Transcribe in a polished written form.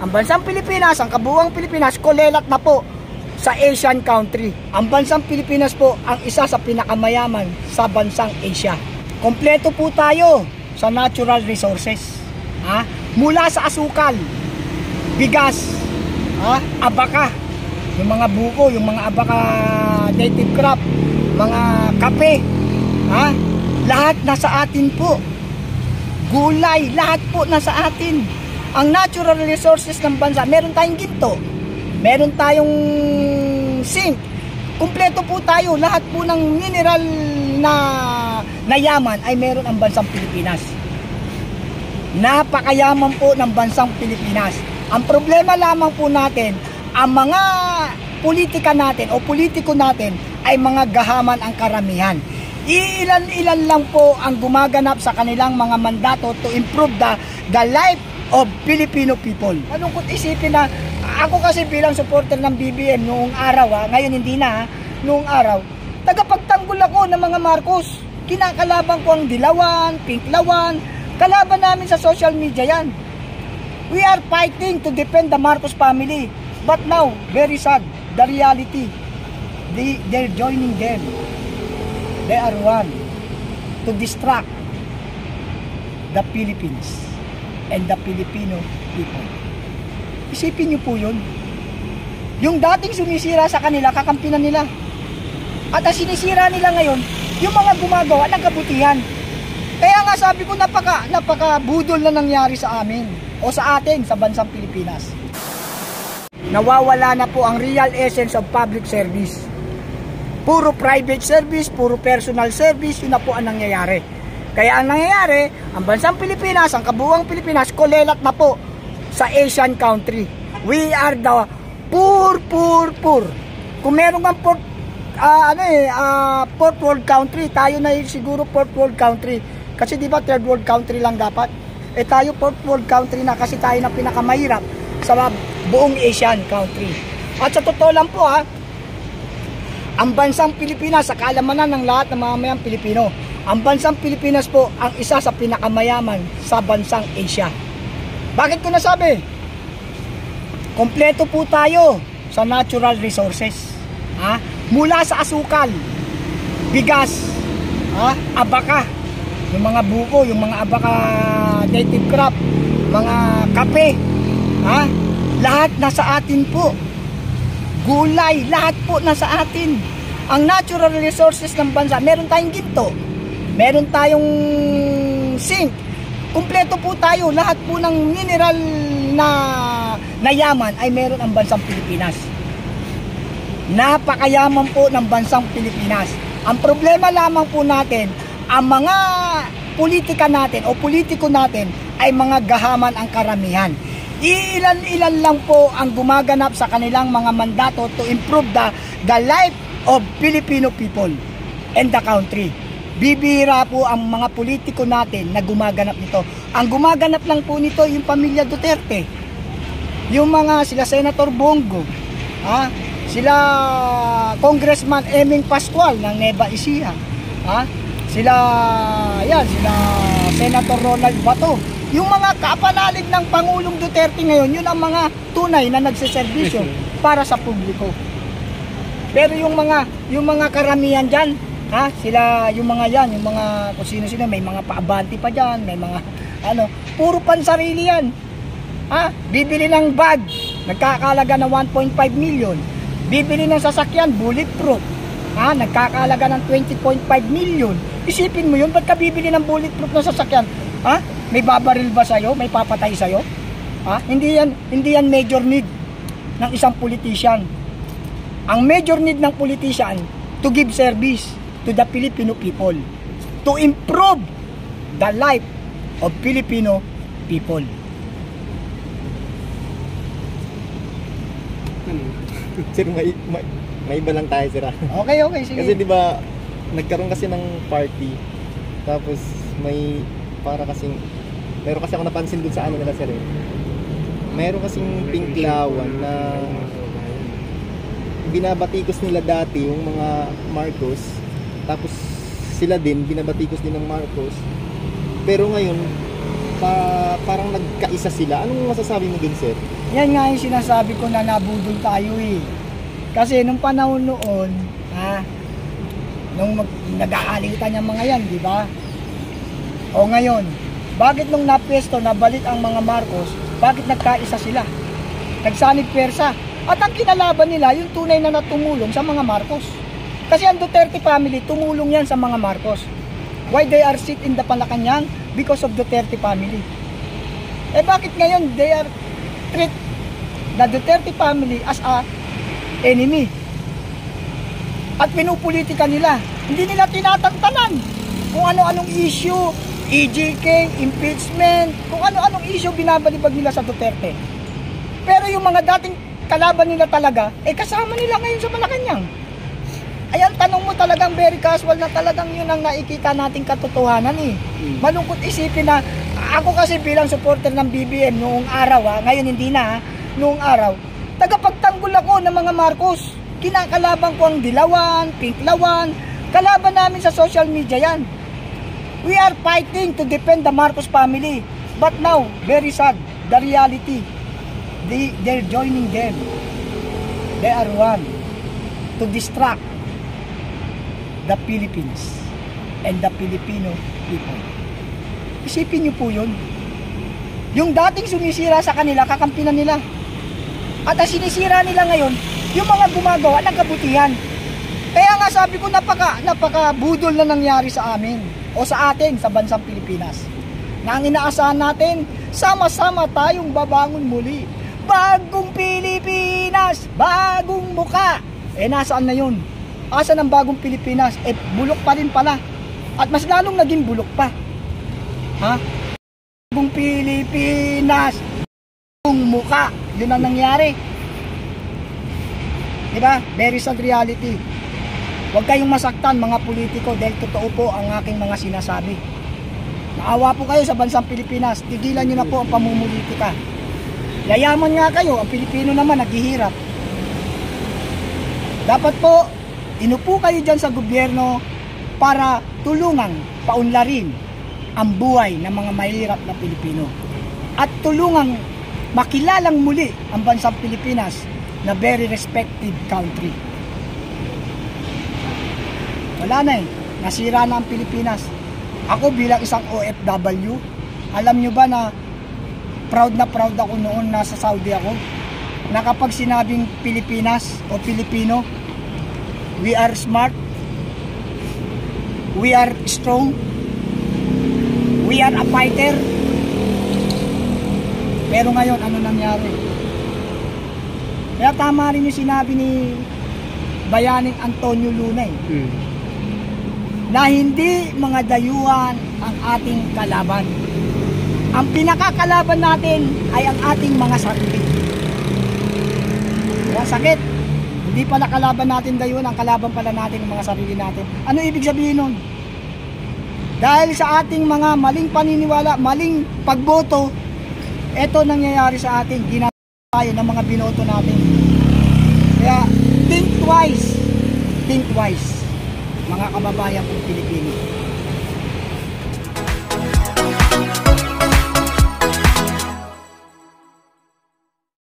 Ang bansang Pilipinas, ang kabuuang Pilipinas, kolelat na po sa Asian country. Ang bansang Pilipinas po ang isa sa pinakamayaman sa bansang Asia. Kompleto po tayo sa natural resources. Mula sa asukal, bigas, abaka, yung mga buko, yung mga abaka native crop, mga kape, lahat nasa atin po. Gulay, lahat po nasa atin. Ang natural resources ng bansa, meron tayong ginto, meron tayong zinc, kumpleto po tayo. Lahat po ng mineral na yaman ay meron ang bansang Pilipinas. Napakayaman po ng bansang Pilipinas. Ang problema lamang po natin, ang mga politika natin o politiko natin ay mga gahaman ang karamihan. Ilan-ilan lang po ang gumaganap sa kanilang mga mandato to improve the life of Filipino people. Malungkot isipin na ako kasi bilang supporter ng BBM noong araw, ngayon hindi na, noong araw, tagapagtanggol ako ng mga Marcos. Kinakalaban ko ang Dilawan, Pinklawan, kalaban namin sa social media yan. We are fighting to defend the Marcos family. But now, very sad, the reality, they're joining them. They are one to distract the Philippines and the Filipino people. Isipin niyo po yun. Yung dating sumisira sa kanila, kakampinan nila. At ang sinisira nila ngayon, yung mga gumagawa ng kabutihan. Kaya nga sabi ko, napaka-budol na nangyari sa amin o sa atin, sa bansang Pilipinas. Nawawala na po ang real essence of public service. Puro private service, puro personal service, yun na po ang nangyayari. Kaya ang nangyayari, ang bansang Pilipinas, ang kabuuang Pilipinas, kolelat na po sa Asian country. We are the poor. Kung meron kang fourth world country, tayo na siguro fourth world country. Kasi di ba third world country lang dapat? Tayo fourth world country na kasi tayo na pinakamahirap sa buong Asian country. At sa totoo lang po ang bansang Pilipinas, sa kalamanan ng lahat ng mamamayang Pilipino, ang bansang Pilipinas po ang isa sa pinakamayaman sa bansang Asia. Bakit ko nasabi? Kompleto po tayo sa natural resources. Mula sa asukal, bigas, abaka, yung mga buko, yung mga abaka native crop, mga kape, lahat nasa atin po. Gulay, lahat po nasa atin. Ang natural resources ng bansa, meron tayong ginto, meron tayong zinc, kumpleto po tayo. Lahat po ng mineral na yaman ay meron ang bansang Pilipinas. Napakayaman po ng bansang Pilipinas. Ang problema lamang po natin, ang mga politika natin o politiko natin ay mga gahaman ang karamihan. Ilan-ilan lang po ang gumaganap sa kanilang mga mandato to improve the life of Filipino people and the country. Bibihira po ang mga politiko natin na gumaganap nito. Ang gumaganap lang po nito yung pamilya Duterte. Yung mga sila Senator Bongo, sila Congressman Eming Pascual ng Nueva Ecija, sila Senator Ronald Bato. Yung mga kapanalig ng Pangulong Duterte ngayon, yun ang mga tunay na nagseserbisyo para sa publiko. Pero yung mga karamihan diyan, yung mga kung sino-sino, may mga paabante pa diyan, may mga puro pansarili yan. Bibili ng bag, nagkakalaga ng 1.5 million. Bibili ng sasakyan, bulletproof, nagkakalaga ng 20.5 million. Isipin mo yun, ba't ka bibili ng bulletproof na sasakyan? May babaril ba sa'yo? May papatay sa'yo? Hindi yan major need ng isang politician. Ang major need ng politician to give service to the Filipino people, to improve the life of Filipino people. Sir, may iba lang tayo, sir. Okay, sige. Kasi di ba nagkaroon kasi ng party, tapos meron kasi ako napansin dun sa nila, sir. Meron kasing Pinklawan na binabatikos nila dati yung mga Marcos, tapos sila din binabatikos din ng Marcos. Pero ngayon parang nagkaisa sila. Anong masasabi mo dun, sir? Yan nga yung sinasabi ko na nabudol tayo eh. Kasi nung panahon noon, nung nag-aalitan yung mga yan, di ba? O ngayon, bakit nung napesto, nabalik ang mga Marcos, bakit nagkaisa sila? Nagsanib persa. At ang kinalaban nila, yung tunay na tumulong sa mga Marcos. Kasi ang Duterte family, tumulong yan sa mga Marcos. Why they are sit in the Malacanang? Because of Duterte family. Eh bakit ngayon they are treat the Duterte family as a enemy? At pinupolitika nila. Hindi nila tinatantanan kung ano-anong issue, EJK, impeachment, kung ano-anong issue binabalibag nila sa Duterte. Pero yung mga dating kalaban nila talaga, kasama nila ngayon sa Malacanang. Ayan, tanong mo talagang very casual na talagang yun ang nakikita nating katotohanan eh. Malungkot isipin na, ako kasi bilang supporter ng BBM noong araw ngayon hindi na noong araw, tagapagtanggol ako ng mga Marcos. Kinakalaban ko ang Dilawan, Pinklawan, kalaban namin sa social media yan. We are fighting to defend the Marcos family. But now, very sad, the reality, they're joining them. They are one to distract the Philippines and the Filipino people. Isipin niyo po yun. Yung dating sumisira sa kanila, kakampinan nila. At ang sinisira nila ngayon, yung mga gumagawa ng kabutihan. Kaya nga sabi ko, napaka budol na nangyari sa amin o sa atin sa bansang Pilipinas. Na ang inaasahan natin, sama-sama tayong babangon muli. Bagong Pilipinas, bagong muka. Nasaan na yun? Asan ang bagong Pilipinas? Bulok pa rin pala. At mas lalong naging bulok pa. Bagong Pilipinas, bagong muka. Yun ang nangyari. Diba? Very sad reality. Huwag kayong masaktan mga politiko dahil totoo po ang aking mga sinasabi. Naawa po kayo sa bansang Pilipinas. Tigilan nyo na po ang pamumulitika. Yayaman nga kayo, ang Pilipino naman naghihirap. Dapat po, inupo kayo dyan sa gobyerno para tulungan, paunlarin ang buhay ng mga mahirap na Pilipino. At tulungang makilalang muli ang bansang Pilipinas na very respected country. Wala na nasira na ang Pilipinas. Ako bilang isang OFW, alam nyo ba na proud ako noon nasa Saudi ako, na kapag sinabing Pilipinas o Pilipino, we are smart, we are strong, we are a fighter. Pero ngayon, ano nangyari? Kaya tama rin yung sinabi ni Bayaning Antonio Luna na hindi mga dayuhan ang ating kalaban. Ang pinakakalaban natin ay ang ating mga sarili. Kaya sakit. Hindi pala kalaban natin dayuhan, ang kalaban pala natin ang mga sarili natin. Ano ibig sabihin nun? Dahil sa ating mga maling paniniwala, maling pagboto, eto nangyayari sa atin, ginagawa tayo ng mga binoto natin. Kaya think twice, mga kababayan kong Pilipino.